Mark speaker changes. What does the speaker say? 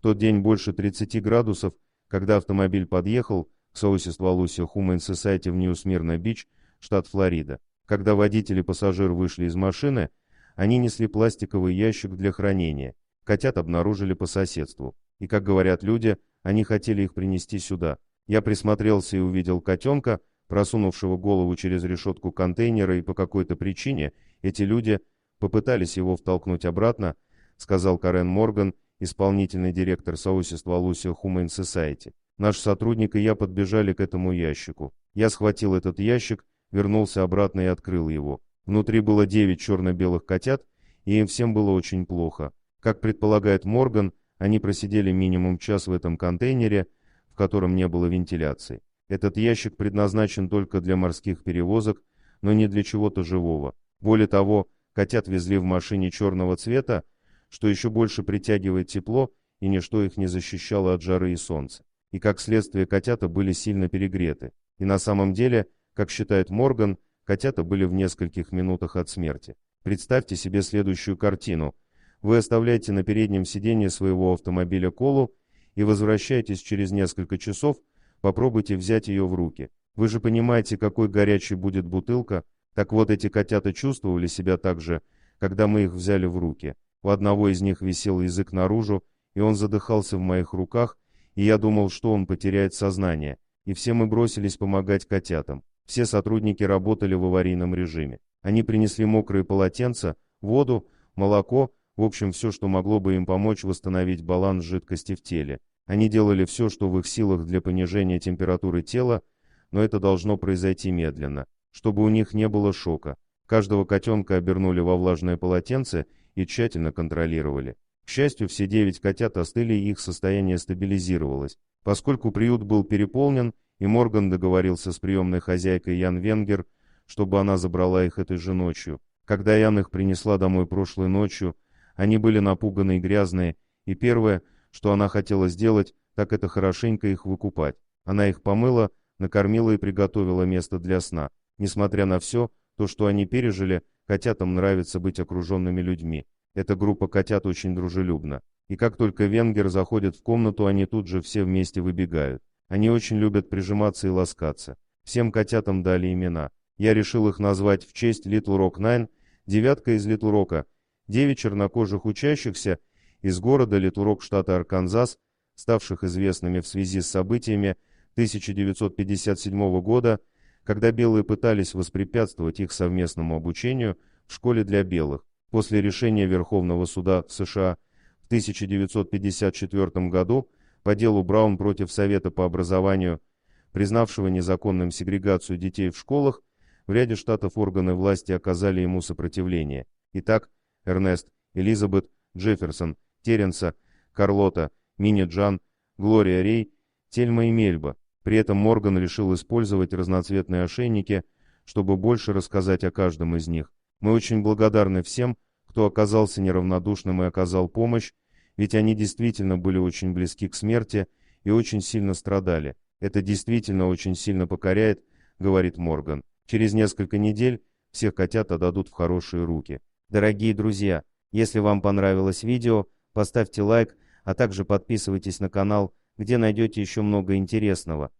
Speaker 1: тот день больше 30 градусов, когда автомобиль подъехал к South Volusia Humane Society в Нью-Смирна-Бич, штат Флорида. Когда водитель и пассажир вышли из машины, они несли пластиковый ящик для хранения. Котят обнаружили по соседству. И, как говорят люди, они хотели их принести сюда. Я присмотрелся и увидел котенка, просунувшего голову через решетку контейнера, и по какой-то причине эти люди попытались его втолкнуть обратно, сказал Карен Морган, исполнительный директор South Volusia Humane Society. Наш сотрудник и я подбежали к этому ящику. Я схватил этот ящик, вернулся обратно и открыл его. Внутри было 9 черно-белых котят, и им всем было очень плохо. Как предполагает Морган, они просидели минимум час в этом контейнере, в котором не было вентиляции. Этот ящик предназначен только для морских перевозок, но не для чего-то живого. Более того, котят везли в машине черного цвета, что еще больше притягивает тепло, и ничто их не защищало от жары и солнца. И как следствие, котята были сильно перегреты. И на самом деле, как считает Морган, котята были в нескольких минутах от смерти. Представьте себе следующую картину. Вы оставляете на переднем сиденье своего автомобиля колу и возвращаетесь через несколько часов, попробуйте взять ее в руки. Вы же понимаете, какой горячей будет бутылка. Так вот, эти котята чувствовали себя так же, когда мы их взяли в руки. У одного из них висел язык наружу, и он задыхался в моих руках, и я думал, что он потеряет сознание. И все мы бросились помогать котятам. Все сотрудники работали в аварийном режиме. Они принесли мокрые полотенца, воду, молоко, в общем, все, что могло бы им помочь восстановить баланс жидкости в теле. Они делали все, что в их силах для понижения температуры тела, но это должно произойти медленно, чтобы у них не было шока. Каждого котенка обернули во влажное полотенце и тщательно контролировали. К счастью, все 9 котят остыли, и их состояние стабилизировалось. Поскольку приют был переполнен, и Морган договорился с приемной хозяйкой Ян Венгер, чтобы она забрала их этой же ночью. Когда Ян их принесла домой прошлой ночью, они были напуганы и грязные, и первое, что она хотела сделать, так это хорошенько их выкупать. Она их помыла, накормила и приготовила место для сна. Несмотря на все, то, что они пережили, котятам нравится быть окруженными людьми. Эта группа котят очень дружелюбна. И как только Венгер заходит в комнату, они тут же все вместе выбегают. Они очень любят прижиматься и ласкаться. Всем котятам дали имена. Я решил их назвать в честь Little Rock Nine, девятка из Little Rock'а, 9 чернокожих учащихся из города Little Rock, штата Арканзас, ставших известными в связи с событиями 1957 года, когда белые пытались воспрепятствовать их совместному обучению в школе для белых. После решения Верховного суда США в 1954 году по делу Браун против Совета по образованию, признавшего незаконным сегрегацию детей в школах, в ряде штатов органы власти оказали ему сопротивление. Итак, Эрнест, Элизабет, Джефферсон, Теренса, Карлота, Мини Джан, Глория Рей, Тельма и Мельба. При этом Морган решил использовать разноцветные ошейники, чтобы больше рассказать о каждом из них. Мы очень благодарны всем, кто оказался неравнодушным и оказал помощь, ведь они действительно были очень близки к смерти и очень сильно страдали. Это действительно очень сильно покоряет, говорит Морган. Через несколько недель всех котят отдадут в хорошие руки. Дорогие друзья, если вам понравилось видео, поставьте лайк, а также подписывайтесь на канал, где найдете еще много интересного.